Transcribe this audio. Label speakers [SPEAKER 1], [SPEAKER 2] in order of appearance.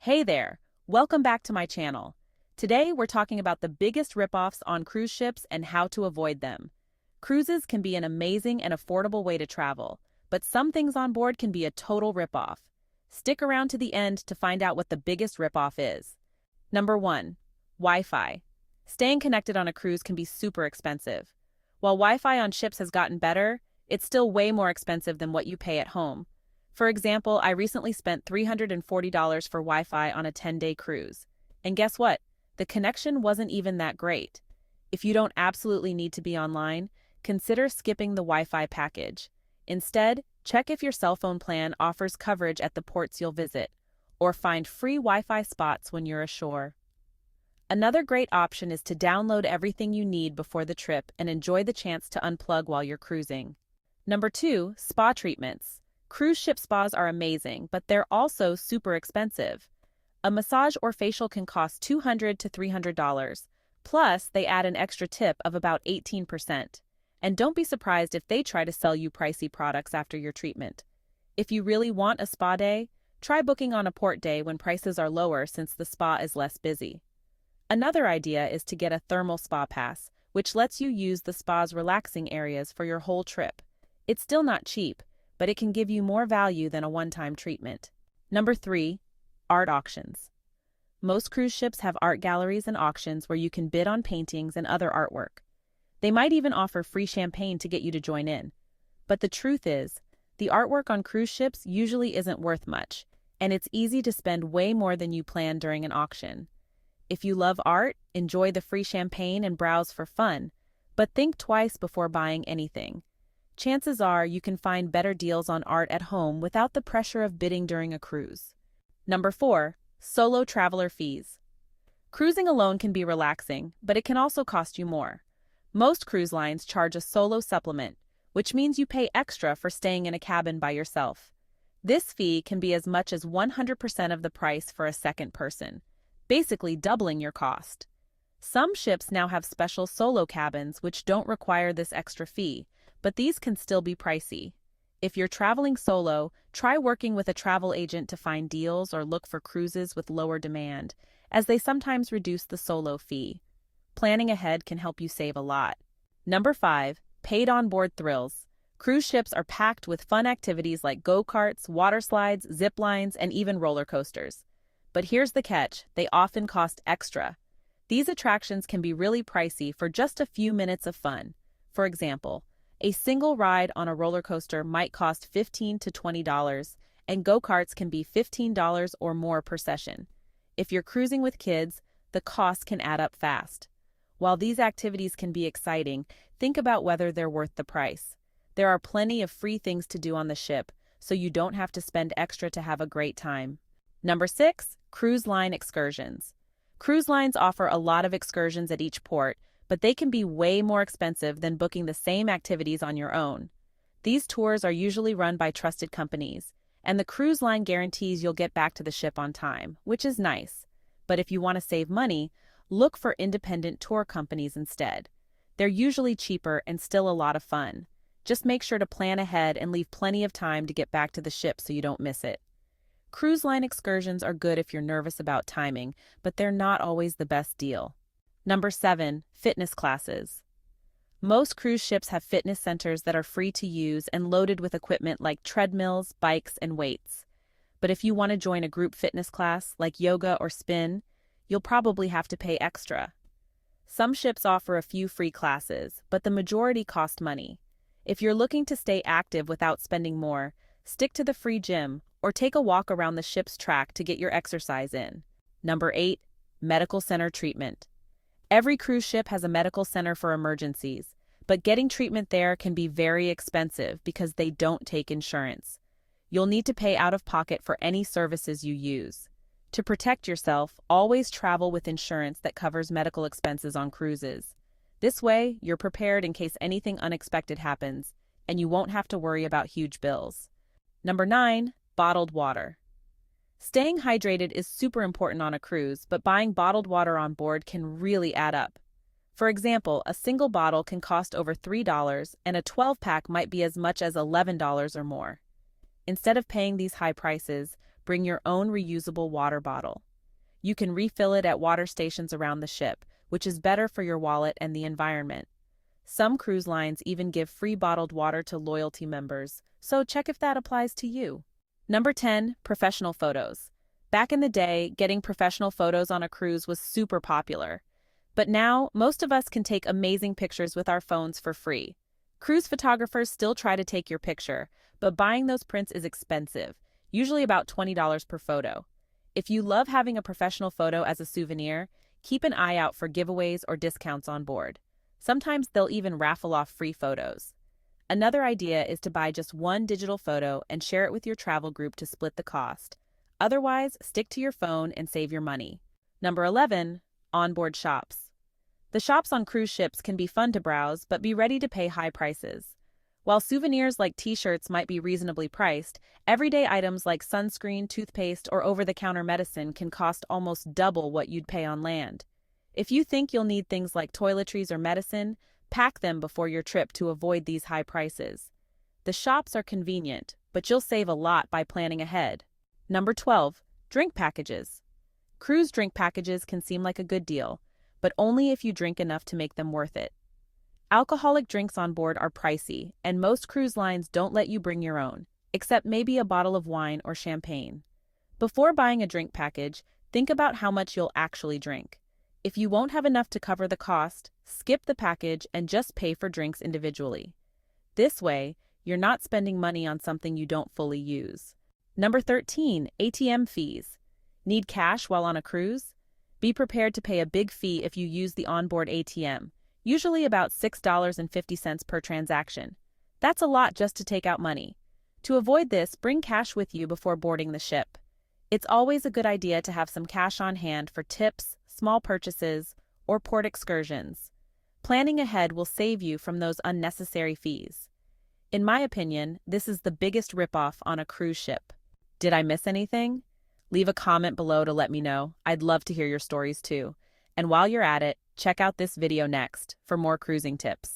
[SPEAKER 1] Hey there, welcome back to my channel. Today we're talking about the biggest ripoffs on cruise ships and how to avoid them. Cruises can be an amazing and affordable way to travel, but some things on board can be a total ripoff. Stick around to the end to find out what the biggest ripoff is. Number 1. Wi-Fi. Staying connected on a cruise can be super expensive. While Wi-Fi on ships has gotten better, it's still way more expensive than what you pay at home. For example, I recently spent $340 for Wi-Fi on a 10-day cruise. And guess what? The connection wasn't even that great. If you don't absolutely need to be online, consider skipping the Wi-Fi package. Instead, check if your cell phone plan offers coverage at the ports you'll visit, or find free Wi-Fi spots when you're ashore. Another great option is to download everything you need before the trip and enjoy the chance to unplug while you're cruising. Number 2, spa treatments. Cruise ship spas are amazing, but they're also super expensive. A massage or facial can cost $200 to $300. Plus, they add an extra tip of about 18%. And don't be surprised if they try to sell you pricey products after your treatment. If you really want a spa day, try booking on a port day when prices are lower since the spa is less busy. Another idea is to get a thermal spa pass, which lets you use the spa's relaxing areas for your whole trip. It's still not cheap, but it can give you more value than a one-time treatment. Number 3, art auctions. Most cruise ships have art galleries and auctions where you can bid on paintings and other artwork. They might even offer free champagne to get you to join in. But the truth is, the artwork on cruise ships usually isn't worth much, and it's easy to spend way more than you plan during an auction. If you love art, enjoy the free champagne and browse for fun, but think twice before buying anything. Chances are you can find better deals on art at home without the pressure of bidding during a cruise. Number 4, solo traveler fees. Cruising alone can be relaxing, but it can also cost you more. Most cruise lines charge a solo supplement, which means you pay extra for staying in a cabin by yourself. This fee can be as much as 100% of the price for a second person, basically doubling your cost. Some ships now have special solo cabins which don't require this extra fee, but these can still be pricey. If you're traveling solo, try working with a travel agent to find deals or look for cruises with lower demand, as they sometimes reduce the solo fee. Planning ahead can help you save a lot. Number 5, paid onboard thrills. Cruise ships are packed with fun activities like go-karts, water slides, zip lines, and even roller coasters. But here's the catch, they often cost extra. These attractions can be really pricey for just a few minutes of fun. For example, a single ride on a roller coaster might cost $15 to $20, and go-karts can be $15 or more per session. If you're cruising with kids, the cost can add up fast. While these activities can be exciting, think about whether they're worth the price. There are plenty of free things to do on the ship, so you don't have to spend extra to have a great time. Number 6, cruise line excursions. Cruise lines offer a lot of excursions at each port, but they can be way more expensive than booking the same activities on your own. These tours are usually run by trusted companies, and the cruise line guarantees you'll get back to the ship on time, which is nice. But if you want to save money, look for independent tour companies instead. They're usually cheaper and still a lot of fun. Just make sure to plan ahead and leave plenty of time to get back to the ship so you don't miss it. Cruise line excursions are good if you're nervous about timing, but they're not always the best deal. Number 7, fitness classes. Most cruise ships have fitness centers that are free to use and loaded with equipment like treadmills, bikes, and weights. But if you want to join a group fitness class like yoga or spin, you'll probably have to pay extra. Some ships offer a few free classes, but the majority cost money. If you're looking to stay active without spending more, stick to the free gym or take a walk around the ship's track to get your exercise in. Number 8, medical center treatment. Every cruise ship has a medical center for emergencies, but getting treatment there can be very expensive because they don't take insurance. You'll need to pay out of pocket for any services you use. To protect yourself, always travel with insurance that covers medical expenses on cruises. This way, you're prepared in case anything unexpected happens, and you won't have to worry about huge bills. Number 9, bottled water. Staying hydrated is super important on a cruise, but buying bottled water on board can really add up. For example, a single bottle can cost over $3, and a 12-pack might be as much as $11 or more. Instead of paying these high prices, bring your own reusable water bottle. You can refill it at water stations around the ship, which is better for your wallet and the environment. Some cruise lines even give free bottled water to loyalty members, so check if that applies to you. Number 10, professional photos. Back in the day, getting professional photos on a cruise was super popular. But now, most of us can take amazing pictures with our phones for free. Cruise photographers still try to take your picture, but buying those prints is expensive, usually about $20 per photo. If you love having a professional photo as a souvenir, keep an eye out for giveaways or discounts on board. Sometimes they'll even raffle off free photos. Another idea is to buy just one digital photo and share it with your travel group to split the cost. Otherwise, stick to your phone and save your money. Number 11, onboard shops. The shops on cruise ships can be fun to browse, but be ready to pay high prices. While souvenirs like t-shirts might be reasonably priced, everyday items like sunscreen, toothpaste, or over-the-counter medicine can cost almost double what you'd pay on land. If you think you'll need things like toiletries or medicine, pack them before your trip to avoid these high prices. The shops are convenient, but you'll save a lot by planning ahead. Number 12, drink packages. Cruise drink packages can seem like a good deal, but only if you drink enough to make them worth it. Alcoholic drinks on board are pricey, and most cruise lines don't let you bring your own, except maybe a bottle of wine or champagne. Before buying a drink package, think about how much you'll actually drink. If you won't have enough to cover the cost, skip the package and just pay for drinks individually. This way, you're not spending money on something you don't fully use. Number 13, ATM fees. Need cash while on a cruise? Be prepared to pay a big fee if you use the onboard ATM, usually about $6.50 per transaction. That's a lot just to take out money. To avoid this, bring cash with you before boarding the ship. It's always a good idea to have some cash on hand for tips, small purchases, or port excursions. Planning ahead will save you from those unnecessary fees. In my opinion, this is the biggest ripoff on a cruise ship. Did I miss anything? Leave a comment below to let me know. I'd love to hear your stories too. And while you're at it, check out this video next for more cruising tips.